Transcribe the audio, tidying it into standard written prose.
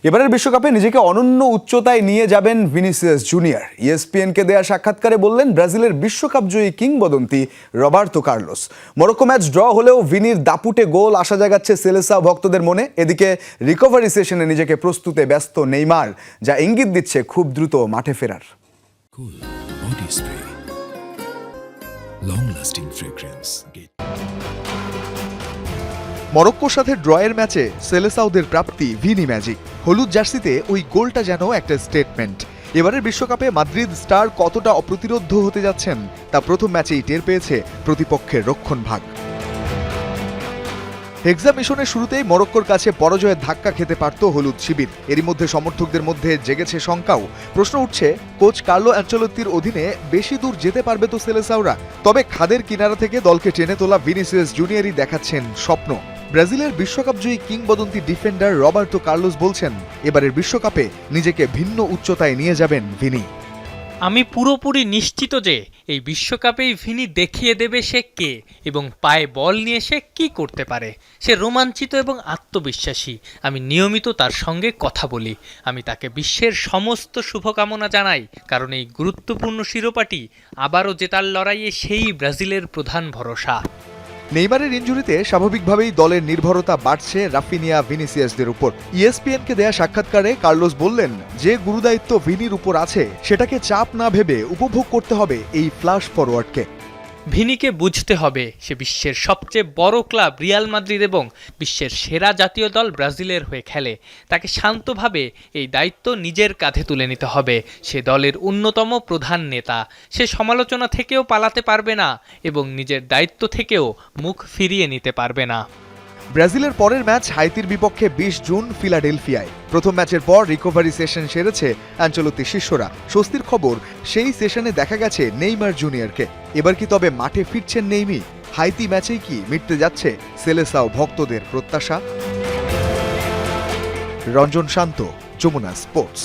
এবারের বিশ্বকাপে নিজেকে অনন্য উচ্চতায় নিয়ে যাবেন ভিনিসিয়াস জুনিয়র। ইএসপিএনকে দেয়া সাক্ষাৎকারে বললেন ব্রাজিলের বিশ্বকাপ জয়ী কিংবদন্তি Roberto Carlos. Morocco match draw হলেও ভিনির দাপুটে গোল আশা জাগাচ্ছে সেলেসাও ভক্তদের মনে। এদিকে রিকভারি সেশনে নিজেকে প্রস্তুতে ব্যস্ত নেইমার, যা ইঙ্গিত দিচ্ছে খুব দ্রুত মাঠে ফেরার। মরক্কোর সাথে ড্রয়ের ম্যাচে সেলেসাওদের প্রাপ্তি ভিনি ম্যাজিক। হলুদ জার্সিতে ওই গোলটা যেন একটা স্টেটমেন্ট। এবারের বিশ্বকাপে মাদ্রিদ স্টার কতটা অপ্রতিরোধ্য হতে যাচ্ছেন তা প্রথম ম্যাচেই টের পেয়েছে প্রতিপক্ষের রক্ষণভাগ। হেক্সা মিশনের শুরুতেই মরক্কোর কাছে পরাজয়ের ধাক্কা খেতে পারত হলুদ শিবির। এরই মধ্যে সমর্থকদের মধ্যে জেগেছে শঙ্কাও। প্রশ্ন উঠছে, কোচ কার্লো অ্যানচেলোত্তির অধীনে বেশি দূর যেতে পারবে তো সেলেসাওরা? তবে খাদের কিনারা থেকে দলকে টেনে তোলা ভিনিসিয়াস জুনিয়রই দেখাচ্ছেন স্বপ্ন। ব্রাজিলের বিশ্বকাপজয়ী কিংবদন্তি ডিফেন্ডার রবার্তো কার্লোস বলছেন, এবারের বিশ্বকাপে নিজেকে ভিন্ন উচ্চতায় নিয়ে যাবেন ভিনি। আমি পুরোপুরি নিশ্চিত যে এই বিশ্বকাপেই ভিনি দেখিয়ে দেবে সে কে এবং পায়ে বল নিয়ে সে কি করতে পারে। সে রোমাঞ্চিত এবং আত্মবিশ্বাসী। আমি নিয়মিত তার সঙ্গে কথা বলি। আমি তাকে বিশ্বের সমস্ত শুভকামনা জানাই, কারণ এই গুরুত্বপূর্ণ শিরোপাটি আবারও জেতার লড়াইয়ে সেই ব্রাজিলের প্রধান ভরসা। নেইমারের ইনজুরিতে স্বাভাবিকভাবেই দলের নির্ভরতা বাড়ছে রাফিনিয়া ভিনিসিয়াসদের উপর। ইএসপিএনকে দেয়া সাক্ষাৎকারে কার্লোস বললেন, যে গুরুদায়িত্ব ভিনির উপর আছে সেটাকে চাপ না ভেবে উপভোগ করতে হবে এই ফ্ল্যাশ ফরওয়ার্ডকে। ভিনিকে বুঝতে হবে সে বিশ্বের সবচেয়ে বড় ক্লাব রিয়াল মাদ্রিদ এবং বিশ্বের সেরা জাতীয় দল ব্রাজিলের হয়ে খেলে। তাকে শান্তভাবে এই দায়িত্ব নিজের কাঁধে তুলে নিতে হবে। সে দলের অন্যতম প্রধান নেতা। সে সমালোচনা থেকেও পালাতে পারবে না এবং নিজের দায়িত্ব থেকেও মুখ ফিরিয়ে নিতে পারবে না। ব্রাজিলের পরের ম্যাচ হাইতির বিপক্ষে ২০ জুন ফিলাডেলফিয়ায়। প্রথম ম্যাচের পর রিকভারি সেশন সেরেছে অ্যানচেলোত্তির শিষ্যরা। স্বস্তির খবর, সেই সেশনে দেখা গেছে নেইমার জুনিয়রকে। এবার কি তবে মাঠে ফিরছেন নেইমি? হাইতি ম্যাচেই কি মিটতে যাচ্ছে সেলেসাও ভক্তদের প্রত্যাশা? রঞ্জন শান্ত, যমুনা স্পোর্টস।